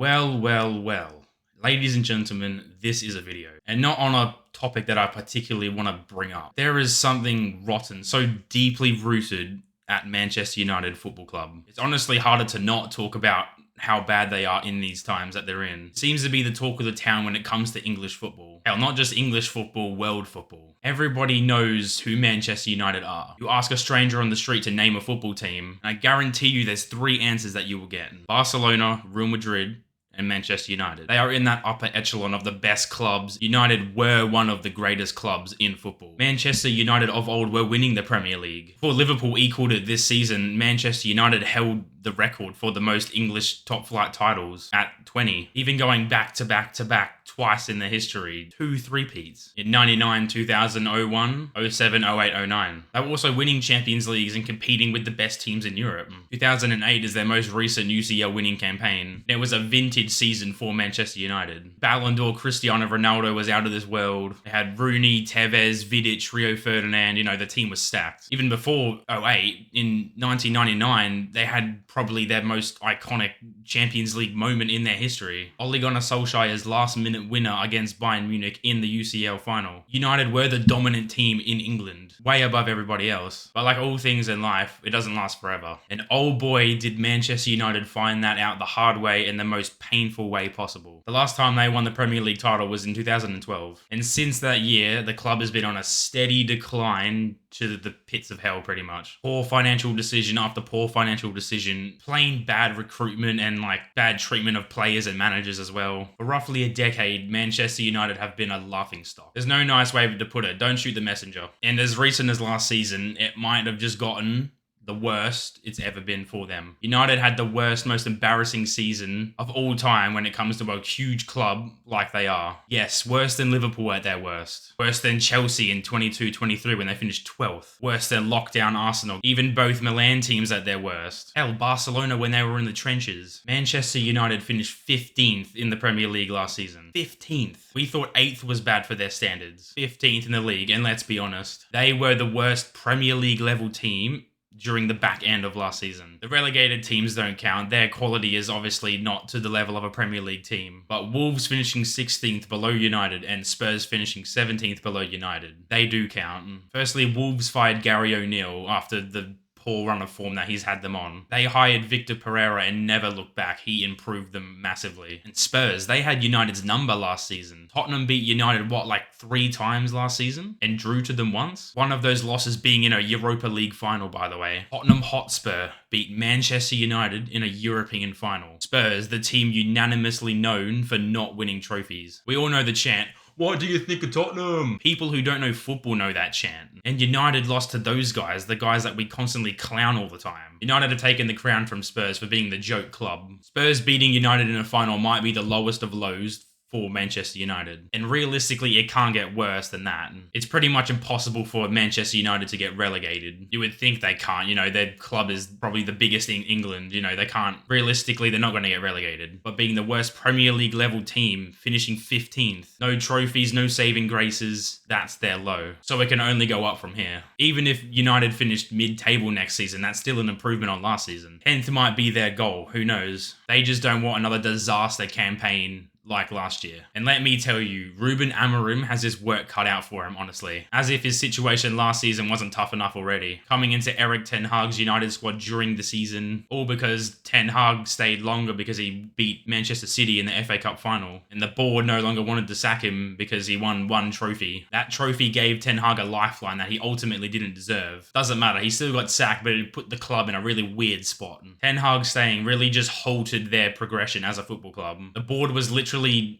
Well. Ladies and gentlemen, this is a video, and not on a topic that I particularly want to bring up. There is something rotten, so deeply rooted at Manchester United Football Club. It's honestly harder to not talk about how bad they are in these times that they're in. It seems to be the talk of the town when it comes to English football. Hell, not just English football, world football. Everybody knows who Manchester United are. You ask a stranger on the street to name a football team, and I guarantee you there's three answers that you will get. Barcelona, Real Madrid, and Manchester United. They are in that upper echelon of the best clubs. United were one of the greatest clubs in football. Manchester United of old were winning the Premier League. Before Liverpool equaled it this season, Manchester United held the record for the most English top flight titles at 20. Even going back to back twice in the history. 2 three-peats. In 99, 2000, 01, 07, 08, 09. They were also winning Champions Leagues and competing with the best teams in Europe. 2008 is their most recent UCL winning campaign. It was a vintage season for Manchester United. Ballon d'Or Cristiano Ronaldo was out of this world. They had Rooney, Tevez, Vidic, Rio Ferdinand. The team was stacked. Even before 08, in 1999, they had probably their most iconic Champions League moment in their history. Ole Gunnar Solskjaer's last-minute winner against Bayern Munich in the UCL final. United were the dominant team in England, way above everybody else. But like all things in life, it doesn't last forever. And oh boy, did Manchester United find that out the hard way in the most painful way possible. The last time they won the Premier League title was in 2012. And since that year, the club has been on a steady decline to the pits of hell, pretty much. Poor financial decision after poor financial decision. Plain bad recruitment and bad treatment of players and managers as well. For roughly a decade, Manchester United have been a laughingstock. There's no nice way to put it. Don't shoot the messenger. And as recent as last season, it might have just gotten the worst it's ever been for them. United had the worst, most embarrassing season of all time when it comes to a huge club like they are. Yes, worse than Liverpool at their worst. Worse than Chelsea in 22-23 when they finished 12th. Worse than lockdown Arsenal. Even both Milan teams at their worst. Hell, Barcelona when they were in the trenches. Manchester United finished 15th in the Premier League last season. 15th. We thought 8th was bad for their standards. 15th in the league, and let's be honest, they were the worst Premier League level team during the back end of last season. The relegated teams don't count. Their quality is obviously not to the level of a Premier League team. But Wolves finishing 16th below United and Spurs finishing 17th below United, they do count. Firstly, Wolves fired Gary O'Neill after the poor run of form that he's had them on. They hired Victor Pereira and never looked back. He improved them massively. And Spurs, they had United's number last season. Tottenham beat United, 3 times last season? And drew to them once? One of those losses being in a Europa League final, by the way. Tottenham Hotspur beat Manchester United in a European final. Spurs, the team unanimously known for not winning trophies. We all know the chant, "What do you think of Tottenham?" People who don't know football know that chant. And United lost to those guys, the guys that we constantly clown all the time. United have taken the crown from Spurs for being the joke club. Spurs beating United in a final might be the lowest of lows for Manchester United. And realistically, it can't get worse than that. It's pretty much impossible for Manchester United to get relegated. You would think they can't. Their club is probably the biggest in England. They can't. Realistically, they're not going to get relegated. But being the worst Premier League level team, finishing 15th, no trophies, no saving graces, that's their low. So it can only go up from here. Even if United finished mid-table next season, that's still an improvement on last season. 10th might be their goal. Who knows? They just don't want another disaster campaign like last year. And let me tell you, Ruben Amorim has his work cut out for him, honestly. As if his situation last season wasn't tough enough already. Coming into Erik ten Hag's United squad during the season, all because Ten Hag stayed longer because he beat Manchester City in the FA Cup final. And the board no longer wanted to sack him because he won one trophy. That trophy gave Ten Hag a lifeline that he ultimately didn't deserve. Doesn't matter, he still got sacked, but it put the club in a really weird spot. Ten Hag staying really just halted their progression as a football club. The board was literally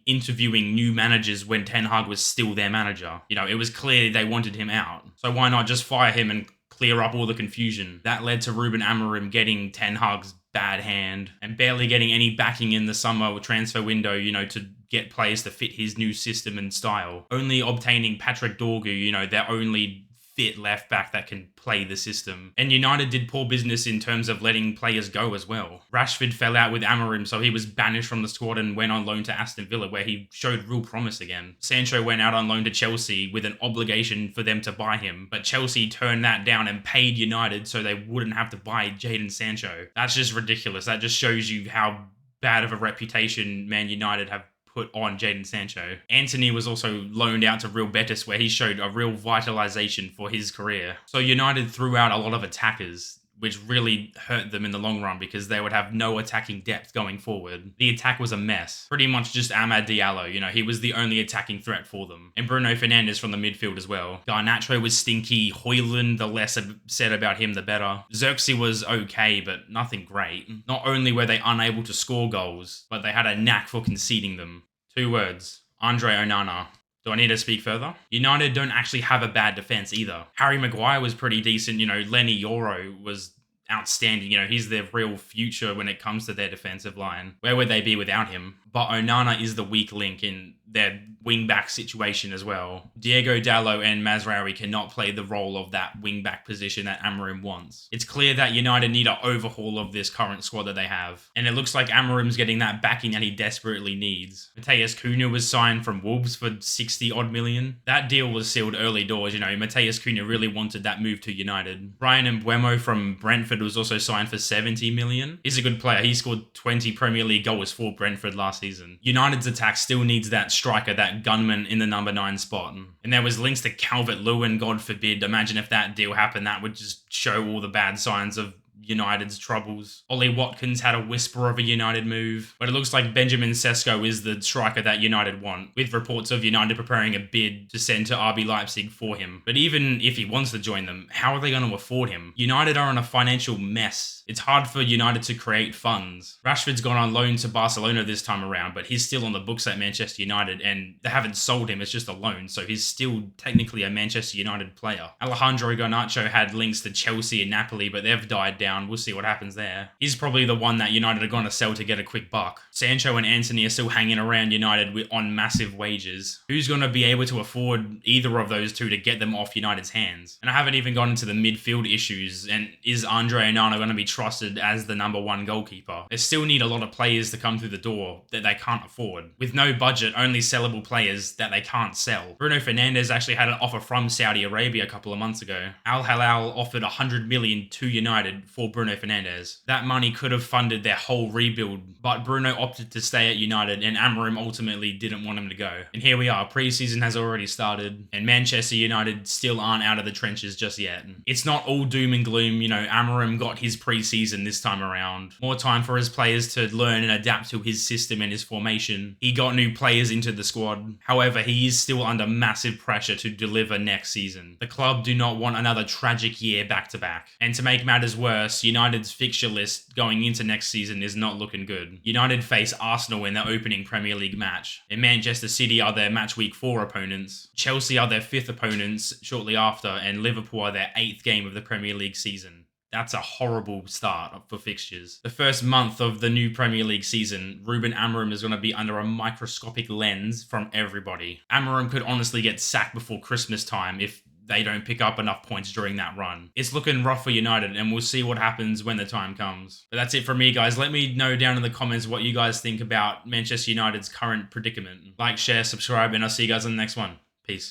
interviewing new managers when Ten Hag was still their manager. It was clear they wanted him out. So why not just fire him and clear up all the confusion? That led to Ruben Amorim getting Ten Hag's bad hand and barely getting any backing in the summer transfer window, to get players to fit his new system and style. Only obtaining Patrick Dorgu, their only fit left back that can play the system. And United did poor business in terms of letting players go as well. Rashford fell out with Amorim, so he was banished from the squad and went on loan to Aston Villa, where he showed real promise again. Sancho went out on loan to Chelsea with an obligation for them to buy him, but Chelsea turned that down and paid United so they wouldn't have to buy Jadon Sancho. That's just ridiculous. That just shows you how bad of a reputation Man United have put on Jadon Sancho. Antony was also loaned out to Real Betis, where he showed a real vitalization for his career. So United threw out a lot of attackers, which really hurt them in the long run because they would have no attacking depth going forward. The attack was a mess. Pretty much just Amad Diallo, he was the only attacking threat for them. And Bruno Fernandes from the midfield as well. Garnacho was stinky. Højlund, the less said about him, the better. Xerxes was okay, but nothing great. Not only were they unable to score goals, but they had a knack for conceding them. 2 words. Andre Onana. Do I need to speak further? United don't actually have a bad defense either. Harry Maguire was pretty decent. Lenny Yoro was outstanding. He's their real future when it comes to their defensive line. Where would they be without him? But Onana is the weak link in their wing-back situation as well. Diego Dallo and Mazraoui cannot play the role of that wing-back position that Amorim wants. It's clear that United need an overhaul of this current squad that they have. And it looks like Amorim's getting that backing that he desperately needs. Matheus Cunha was signed from Wolves for 60-odd million. That deal was sealed early doors. Matheus Cunha really wanted that move to United. Bryan Mbeumo from Brentford was also signed for 70 million. He's a good player. He scored 20 Premier League goals for Brentford last season. United's attack still needs that striker, that gunman in the number 9 spot. And there was links to Calvert-Lewin, God forbid. Imagine if that deal happened, that would just show all the bad signs of United's troubles. Ollie Watkins had a whisper of a United move, but it looks like Benjamin Sesko is the striker that United want, with reports of United preparing a bid to send to RB Leipzig for him. But even if he wants to join them, how are they going to afford him? United are in a financial mess. It's hard for United to create funds. Rashford's gone on loan to Barcelona this time around, but he's still on the books at Manchester United, and they haven't sold him. It's just a loan, so he's still technically a Manchester United player. Alejandro Garnacho had links to Chelsea and Napoli, but they've died down. We'll see what happens there. He's probably the one that United are going to sell to get a quick buck. Sancho and Antony are still hanging around United on massive wages. Who's going to be able to afford either of those two to get them off United's hands? And I haven't even gone into the midfield issues, and is Andre Onana going to be trusted as the number 1 goalkeeper? They still need a lot of players to come through the door that they can't afford. With no budget, only sellable players that they can't sell. Bruno Fernandes actually had an offer from Saudi Arabia a couple of months ago. Al Hilal offered 100 million to United for Bruno Fernandes. That money could have funded their whole rebuild, but Bruno opted to stay at United, and Amorim ultimately didn't want him to go. And here we are, pre-season has already started, and Manchester United still aren't out of the trenches just yet. It's not all doom and gloom. Amorim got his pre-season this time around. More time for his players to learn and adapt to his system and his formation. He got new players into the squad. However, he is still under massive pressure to deliver next season. The club do not want another tragic year back-to-back. And to make matters worse, United's fixture list going into next season is not looking good. United face Arsenal in their opening Premier League match, and Manchester City are their match week 4 opponents. Chelsea are their 5th opponents shortly after, and Liverpool are their 8th game of the Premier League season. That's a horrible start for fixtures. The first month of the new Premier League season, Ruben Amorim is going to be under a microscopic lens from everybody. Amorim could honestly get sacked before Christmas time if they don't pick up enough points during that run. It's looking rough for United, and we'll see what happens when the time comes. But that's it from me, guys. Let me know down in the comments what you guys think about Manchester United's current predicament. Like, share, subscribe, and I'll see you guys in the next one.